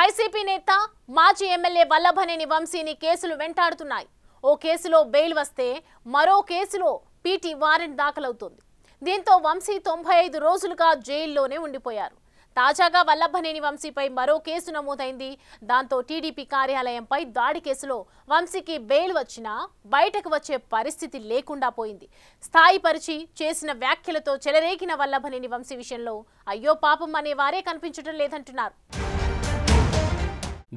YCP నేత మాజీ MLA Vallabhaneni వంశీని కేసులు వెంటాడుతున్నాయి. ఓ కేసులో బెయిల్ వస్తే మరో కేసులో పీటీ వారెంట్ దాఖలవుతోంది. దీంతో వంశీ 95 రోజులుగా జైల్లోనే ఉండిపోయారు. తాజాగా వల్లభనేని వంశీపై మరో కేసు నమోదైంది. దాంతో టీడీపీ కార్యాలయంపై దాడి కేసులో వంశీకి బెయిల్ వచ్చినా బయటకు వచ్చే పరిస్థితి లేకుండా పోయింది. స్థాయిపరిచి చేసిన వ్యాఖ్యలతో చెలరేగిన వల్లభనేని వంశీ విషయంలో అయ్యో పాపం అనే వారే కనిపించడం లేదంటున్నారు.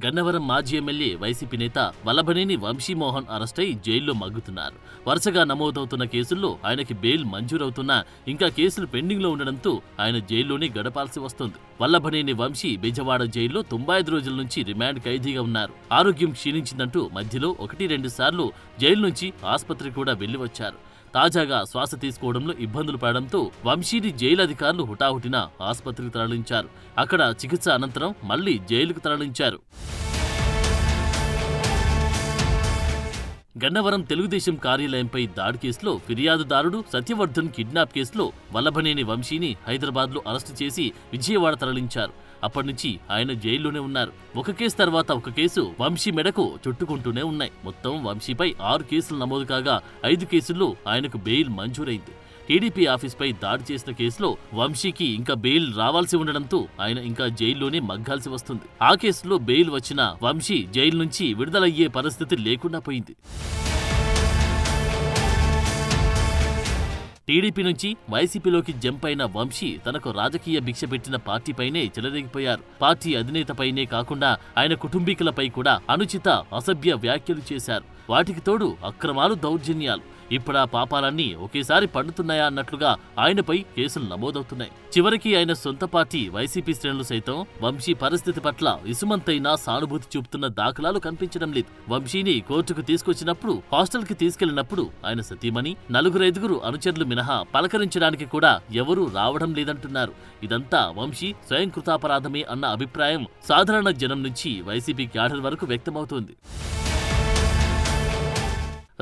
గన్నవరం మాజీ ఎమ్మెల్యే వైసీపీ నేత వల్లభనేని వంశీమోహన్ అరెస్టై జైల్లో మగ్గుతున్నారు. వరుసగా నమోదవుతున్న కేసుల్లో ఆయనకి బెయిల్ మంజూరవుతున్నా ఇంకా కేసులు పెండింగ్లో ఉండడంతో ఆయన జైల్లోనే గడపాల్సి వస్తోంది. వల్లభనేని వంశీ బెజవాడ జైల్లో 95 రోజుల నుంచి రిమాండ్ ఖైదీగా ఉన్నారు. ఆరోగ్యం క్షీణించిందంటూ మధ్యలో 1-2 సార్లు జైలు నుంచి ఆసుపత్రి కూడా వెళ్లి వచ్చారు. తాజాగా శ్వాస తీసుకోవడంలో ఇబ్బందులు పడడంతో వంశీని జైలు అధికారులు హుటాహుటిన ఆసుపత్రికి తరలించారు. అక్కడ చికిత్స అనంతరం మళ్లీ జైలుకు తరలించారు. గన్నవరం తెలుగుదేశం కార్యాలయంపై దాడి కేసులో ఫిర్యాదుదారుడు సత్యవర్ధన్ కిడ్నాప్ కేసులో వల్లభనేని వంశీని హైదరాబాద్లో అరెస్టు చేసి విజయవాడ తరలించారు. అప్పటినుంచి ఆయన జైల్లోనే ఉన్నారు. ఒక కేసు తర్వాత ఒక కేసు వంశీ మెడకు చుట్టుకుంటూనే ఉన్నాయి. మొత్తం వంశీపై 6 కేసులు నమోదు కాగా 5 కేసుల్లో ఆయనకు బెయిల్ మంజూరైంది. టీడీపీ ఆఫీస్పై దాడి చేసిన కేసులో వంశీకి ఇంకా బెయిల్ రావాల్సి ఉండడంతో ఆయన ఇంకా జైల్లోనే మగ్గాల్సి వస్తుంది. ఆ కేసులో బెయిల్ వచ్చినా వంశీ జైలు నుంచి విడుదలయ్యే పరిస్థితి లేకుండా పోయింది. టీడీపీ నుంచి వైసీపీలోకి జంప్ అయిన వంశీ తనకు రాజకీయ భిక్ష పెట్టిన పార్టీపైనే చెలరేగిపోయారు. పార్టీ అధినేతపైనే కాకుండా ఆయన కుటుంబీకులపై కూడా అనుచిత అసభ్య వ్యాఖ్యలు చేశారు. వాటికి తోడు అక్రమాలు, దౌర్జన్యాలు. ఇప్పుడా పాపాలన్నీ ఒకేసారి పండుతున్నాయా అన్నట్లుగా ఆయనపై కేసులు నమోదవుతున్నాయి. చివరికి ఆయన సొంత పార్టీ వైసీపీ శ్రేణులు సైతం వంశీ పరిస్థితి పట్ల ఇసుమంతైనా సానుభూతి చూపుతున్న దాఖలాలు కనిపించడం లేదు. వంశీని కోర్టుకు తీసుకొచ్చినప్పుడు, హాస్టల్ కి తీసుకెళ్లినప్పుడు ఆయన సతీమణి, 4-5 అనుచరులు మినహా పలకరించడానికి కూడా ఎవరూ రావడం లేదంటున్నారు. ఇదంతా వంశీ స్వయం కృతాపరాధమే అన్న అభిప్రాయం సాధారణ జనం నుంచి వైసీపీ క్యాడర్ వరకు వ్యక్తమవుతోంది.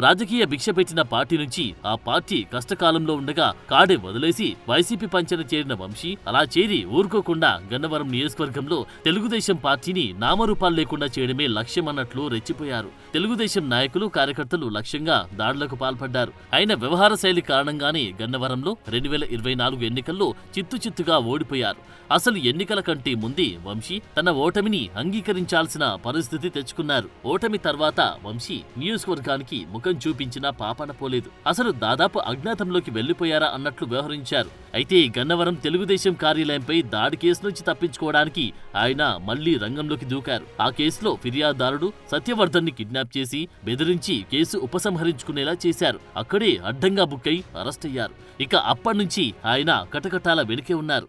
రాజకీయ భిక్ష పెట్టిన పార్టీ నుంచి ఆ పార్టీ కష్టకాలంలో ఉండగా కాడే వదిలేసి వైసీపీ పంచన చేరిన వంశీ అలా చేరి ఊరుకోకుండా గన్నవరం నియోజకవర్గంలో తెలుగుదేశం పార్టీని నామరూపాలు లేకుండా చేయడమే లక్ష్యమన్నట్లు రెచ్చిపోయారు. తెలుగుదేశం నాయకులు, కార్యకర్తలు లక్ష్యంగా దాడులకు పాల్పడ్డారు. ఆయన వ్యవహార శైలి కారణంగానే గన్నవరంలో 2024 ఎన్నికల్లో చిత్తుచిత్తుగా ఓడిపోయారు. అసలు ఎన్నికల కంటే ముందే వంశీ తన ఓటమిని అంగీకరించాల్సిన పరిస్థితి తెచ్చుకున్నారు. ఓటమి తర్వాత వంశీ నియోజకవర్గానికి ముఖం చూపించినా పాపన పోలేదు. అసలు దాదాపు అజ్ఞాతంలోకి వెళ్లిపోయారా అన్నట్లు వ్యవహరించారు. అయితే గన్నవరం తెలుగుదేశం కార్యాలయంపై దాడి కేసు నుంచి తప్పించుకోవడానికి ఆయన మళ్లీ రంగంలోకి దూకారు. ఆ కేసులో ఫిర్యాదుదారుడు సత్యవర్ధన్ ని కిడ్నాప్ చేసి బెదిరించి కేసు ఉపసంహరించుకునేలా చేశారు. అక్కడే అడ్డంగా బుక్కై అరెస్ట్ అయ్యారు. ఇక అప్పటినుంచి ఆయన కటకటాల వెనుకే ఉన్నారు.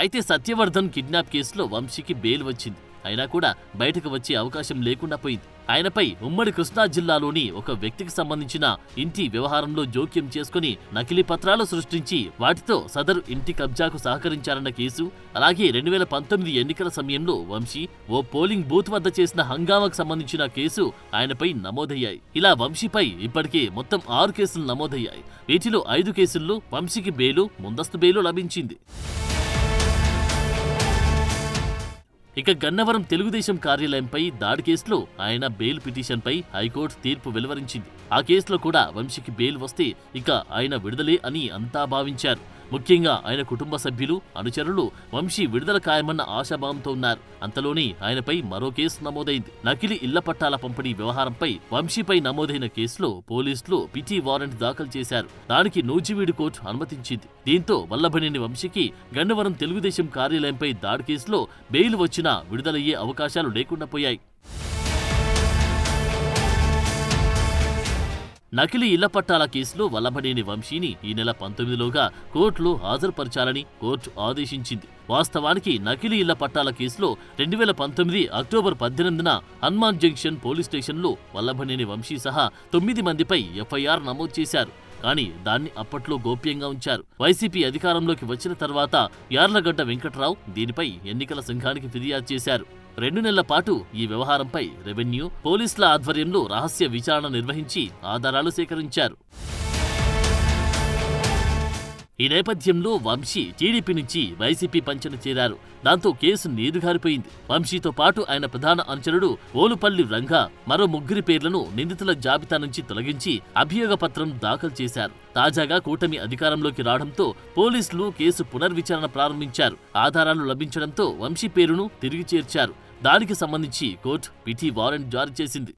అయితే సత్యవర్ధన్ కిడ్నాప్ కేసులో వంశీకి బెయిల్ వచ్చింది. అయినా కూడా బయటకు వచ్చే అవకాశం లేకుండా పోయింది. ఆయనపై ఉమ్మడి కృష్ణా జిల్లాలోని ఒక వ్యక్తికి సంబంధించిన ఇంటి వ్యవహారంలో జోక్యం చేసుకుని నకిలీ పత్రాలు సృష్టించి వాటితో సదరు ఇంటి కబ్జాకు సహకరించారన్న కేసు, అలాగే 2019 ఎన్నికల సమయంలో వంశీ ఓ పోలింగ్ బూత్ వద్ద చేసిన హంగామాకు సంబంధించిన కేసు ఆయనపై నమోదయ్యాయి. ఇలా వంశీపై ఇప్పటికే మొత్తం 6 కేసులు నమోదయ్యాయి. వీటిలో 5 కేసుల్లో వంశీకి బెయిలు, ముందస్తు బెయిలు లభించింది. ఇక గన్నవరం తెలుగుదేశం కార్యాలయంపై దాడి కేసులో ఆయన బెయిల్ పిటిషన్పై హైకోర్టు తీర్పు వెలువరించింది. ఆ కేసులో కూడా వంశీకి బెయిల్ వస్తే ఇక ఆయన విడుదలే అని అంతా భావించారు. ముఖ్యంగా ఆయన కుటుంబ సభ్యులు, అనుచరులు వంశీ విడుదల ఖాయమన్న ఆశాభావంతో ఉన్నారు. అంతలోనే ఆయనపై మరో కేసు నమోదైంది. నకిలీ ఇళ్ల పట్టాల పంపిణీ వ్యవహారంపై వంశీపై నమోదైన కేసులో పోలీసులు పిటి వారెంట్ దాఖలు చేశారు. దానికి నూజివీడు కోర్టు అనుమతించింది. దీంతో వల్లభనేని వంశీకి గన్నవరం తెలుగుదేశం కార్యాలయంపై దాడి కేసులో బెయిల్ వచ్చినా విడుదలయ్యే అవకాశాలు లేకుండా పోయాయి. నకిలీ ఇళ్ల పట్టాల కేసులో వల్లభనేని వంశీని ఈ నెల 19లోగా కోర్టులో హాజరుపరచాలని కోర్టు ఆదేశించింది. వాస్తవానికి నకిలీ ఇళ్ల పట్టాల కేసులో 2019 అక్టోబర్ 18న హనుమాన్ జంక్షన్ పోలీస్ స్టేషన్లో వల్లభనేని వంశీ సహా 9 మందిపై ఎఫ్ఐఆర్ నమోదు చేశారు. కానీ దాన్ని అప్పట్లో గోప్యంగా ఉంచారు. వైసీపీ అధికారంలోకి వచ్చిన తర్వాత యార్లగడ్డ వెంకట్రావు దీనిపై ఎన్నికల సంఘానికి ఫిర్యాదు చేశారు. 2 నెలల పాటు ఈ వ్యవహారంపై రెవెన్యూ, పోలీసుల ఆధ్వర్యంలో రహస్య విచారణ నిర్వహించి ఆధారాలు సేకరించారు. ఈ నేపథ్యంలో వంశీ టీడీపీ నుంచి వైసీపీ పంచన చేరారు. దాంతో కేసు నీరుగారిపోయింది. వంశీతో పాటు ఆయన ప్రధాన అనుచరుడు ఓలుపల్లి రంగా మరో 3 పేర్లను నిందితుల జాబితా నుంచి తొలగించి అభియోగ పత్రం దాఖలు చేశారు. తాజాగా కూటమి అధికారంలోకి రావడంతో పోలీసులు కేసు పునర్విచారణ ప్రారంభించారు. ఆధారాలు లభించడంతో వంశీ పేరును తిరిగి చేర్చారు. దానికి సంబంధించి కోర్టు పిటి వారెంట్ జారీ చేసింది.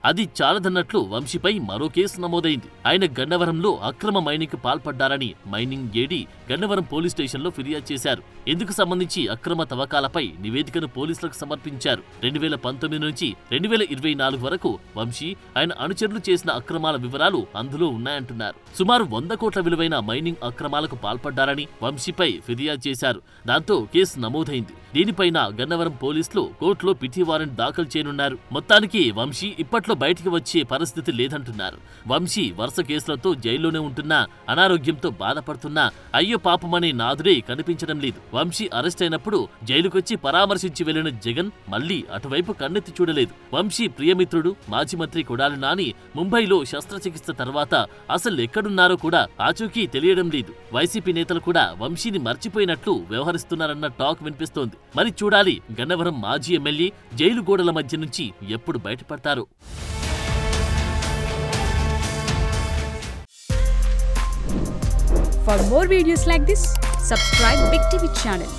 అది చాలదన్నట్లు వంశీపై మరో కేసు నమోదైంది. ఆయన గన్నవరంలో అక్రమ మైనింగ్ కు పాల్పడ్డారని మైనింగ్ ఏడీ గన్నవరం పోలీస్ స్టేషన్లో ఫిర్యాదు చేశారు. ఇందుకు సంబంధించి అక్రమ తవ్వకాలపై నివేదికను పోలీసులకు సమర్పించారు. 2019 నుంచి 2024 వరకు వంశీ ఆయన అనుచరులు చేసిన అక్రమాల వివరాలు అందులో ఉన్నాయంటున్నారు. సుమారు 100 కోట్ల విలువైన మైనింగ్ అక్రమాలకు పాల్పడ్డారని వంశీపై ఫిర్యాదు చేశారు. దాంతో కేసు నమోదైంది. దీనిపైన గన్నవరం పోలీసులు కోర్టులో పిటి వారెంట్ దాఖలు చేయనున్నారు. మొత్తానికి వంశీ ఇప్పట్లో బయటికి వచ్చే పరిస్థితి లేదంటున్నారు. వంశీ వరుస కేసులతో జైల్లోనే ఉంటున్నా, అనారోగ్యంతో బాధపడుతున్నా అయ్యో పాపమనే నాదుడే కనిపించడం లేదు. వంశీ అరెస్ట్ అయినప్పుడు జైలుకొచ్చి పరామర్శించి వెళ్లిన జగన్ మళ్లీ అటువైపు కన్నెత్తి చూడలేదు. వంశీ ప్రియమిత్రుడు మాజీ మంత్రి కొడాలి నాని ముంబైలో శస్త్రచికిత్స తర్వాత అసలు ఎక్కడున్నారో కూడా ఆచూకీ తెలియడం లేదు. వైసీపీ నేతలు కూడా వంశీని మర్చిపోయినట్లు వ్యవహరిస్తున్నారన్న టాక్ వినిపిస్తోంది. మరి చూడాలి గన్నవరం మాజీ ఎమ్మెల్యే జైలు గోడల మధ్య నుంచి ఎప్పుడు బయటపడతారో. For more videos like this, subscribe Big TV channel.